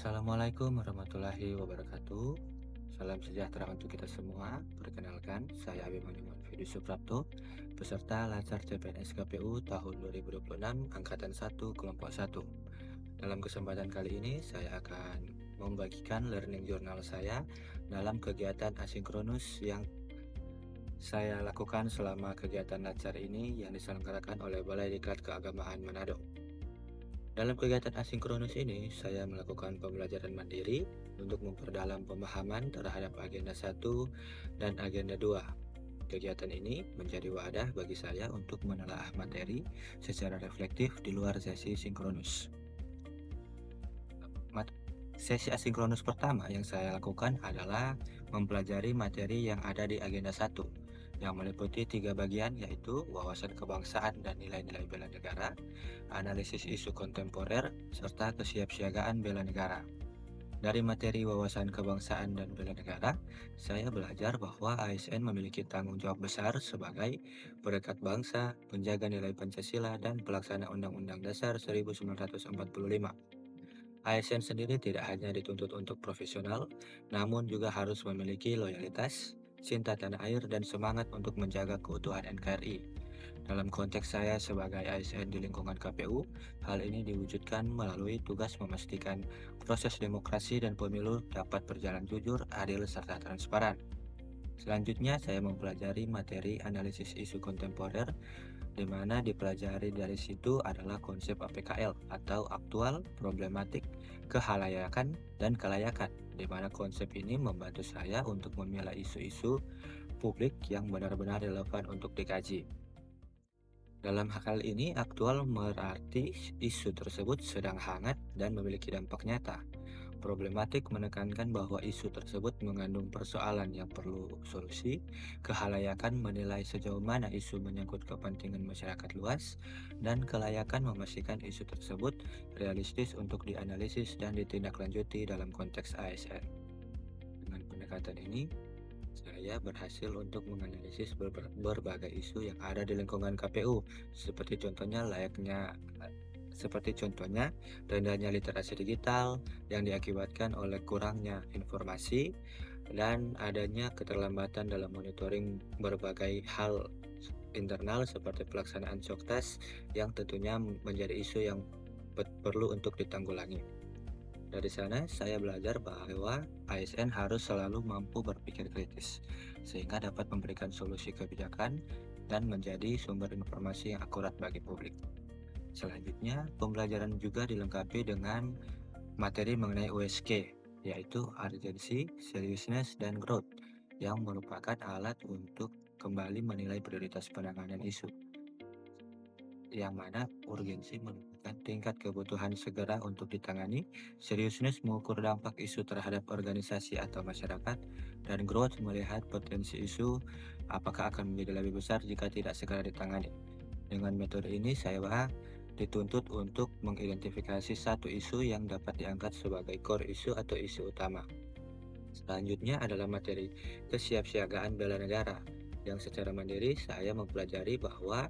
Assalamualaikum warahmatullahi wabarakatuh. Salam sejahtera untuk kita semua. Perkenalkan, saya Abimanyu Fidi Suprapto, peserta Lansar CPNS KPU tahun 2026, Angkatan 1, Kelompok 1. Dalam kesempatan kali ini, saya akan membagikan learning journal saya dalam kegiatan asinkronus yang saya lakukan selama kegiatan Lansar ini yang diselenggarakan oleh Balai Diklat Keagamaan Manado. Dalam kegiatan asinkronus ini, saya melakukan pembelajaran mandiri untuk memperdalam pemahaman terhadap agenda 1 dan agenda 2. Kegiatan ini menjadi wadah bagi saya untuk menelaah materi secara reflektif di luar sesi sinkronus. Sesi asinkronus pertama yang saya lakukan adalah mempelajari materi yang ada di agenda 1, yang meliputi 3 bagian, yaitu wawasan kebangsaan dan nilai-nilai bela negara, analisis isu kontemporer, serta kesiapsiagaan bela negara. Dari materi wawasan kebangsaan dan bela negara, saya belajar bahwa ASN memiliki tanggung jawab besar sebagai perekat bangsa, penjaga nilai Pancasila, dan pelaksana Undang-Undang Dasar 1945. ASN sendiri tidak hanya dituntut untuk profesional, namun juga harus memiliki loyalitas, cinta tanah air, dan semangat untuk menjaga keutuhan NKRI. Dalam konteks saya sebagai ASN di lingkungan KPU, hal ini diwujudkan melalui tugas memastikan proses demokrasi dan pemilu dapat berjalan jujur, adil, serta transparan. Selanjutnya, saya mempelajari materi analisis isu kontemporer, di mana dipelajari dari situ adalah konsep APKL atau aktual, problematik, kehalayakan, dan kelayakan, di mana konsep ini membantu saya untuk memilah isu-isu publik yang benar-benar relevan untuk dikaji. Dalam hal ini, aktual berarti isu tersebut sedang hangat dan memiliki dampak nyata. Problematik menekankan bahwa isu tersebut mengandung persoalan yang perlu solusi. Kehalayakan menilai sejauh mana isu menyangkut kepentingan masyarakat luas, dan kelayakan memastikan isu tersebut realistis untuk dianalisis dan ditindaklanjuti dalam konteks ASN. Dengan pendekatan ini, saya berhasil untuk menganalisis berbagai isu yang ada di lingkungan KPU, seperti contohnya rendahnya literasi digital yang diakibatkan oleh kurangnya informasi dan adanya keterlambatan dalam monitoring berbagai hal internal seperti pelaksanaan shock test yang tentunya menjadi isu yang perlu untuk ditanggulangi. Dari sana, saya belajar bahwa ASN harus selalu mampu berpikir kritis, sehingga dapat memberikan solusi kebijakan dan menjadi sumber informasi yang akurat bagi publik. Selanjutnya, pembelajaran juga dilengkapi dengan materi mengenai USK, yaitu urgency, seriousness, dan growth, yang merupakan alat untuk kembali menilai prioritas penanganan isu, yang mana urgensi menunjukkan tingkat kebutuhan segera untuk ditangani, seriousness mengukur dampak isu terhadap organisasi atau masyarakat, dan growth melihat potensi isu apakah akan menjadi lebih besar jika tidak segera ditangani. Dengan metode ini, saya dituntut untuk mengidentifikasi satu isu yang dapat diangkat sebagai core isu atau isu utama. Selanjutnya adalah materi kesiapsiagaan bela negara, yang secara mandiri saya mempelajari bahwa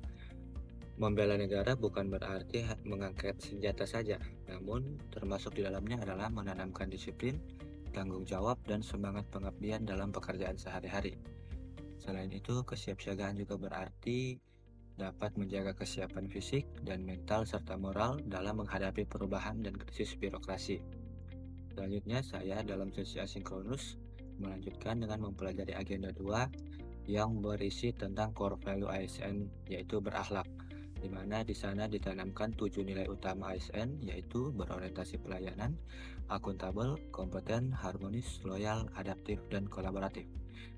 membela negara bukan berarti mengangkat senjata saja, namun termasuk di dalamnya adalah menanamkan disiplin, tanggung jawab, dan semangat pengabdian dalam pekerjaan sehari-hari. Selain itu, kesiapsiagaan juga berarti dapat menjaga kesiapan fisik dan mental serta moral dalam menghadapi perubahan dan krisis birokrasi. Selanjutnya, saya dalam sesi asinkronus melanjutkan dengan mempelajari agenda 2 yang berisi tentang core value ASN, yaitu berakhlak, di mana di sana ditanamkan 7 nilai utama ASN, yaitu berorientasi pelayanan, akuntabel, kompeten, harmonis, loyal, adaptif, dan kolaboratif.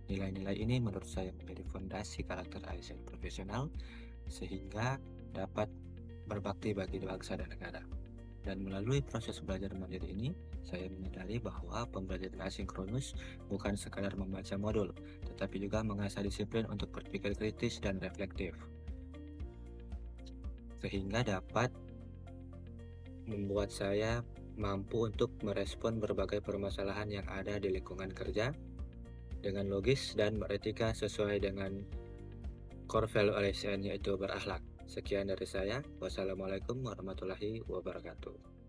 Nilai-nilai ini menurut saya menjadi fondasi karakter ASN profesional sehingga dapat berbakti bagi bangsa dan negara. Dan melalui proses belajar mandiri ini, saya menyadari bahwa pembelajaran asinkronus bukan sekadar membaca modul, tetapi juga mengasah disiplin untuk berpikir kritis dan reflektif, sehingga dapat membuat saya mampu untuk merespon berbagai permasalahan yang ada di lingkungan kerja dengan logis dan beretika sesuai dengan core value ASN, yaitu berakhlak. Sekian dari saya. Wassalamualaikum warahmatullahi wabarakatuh.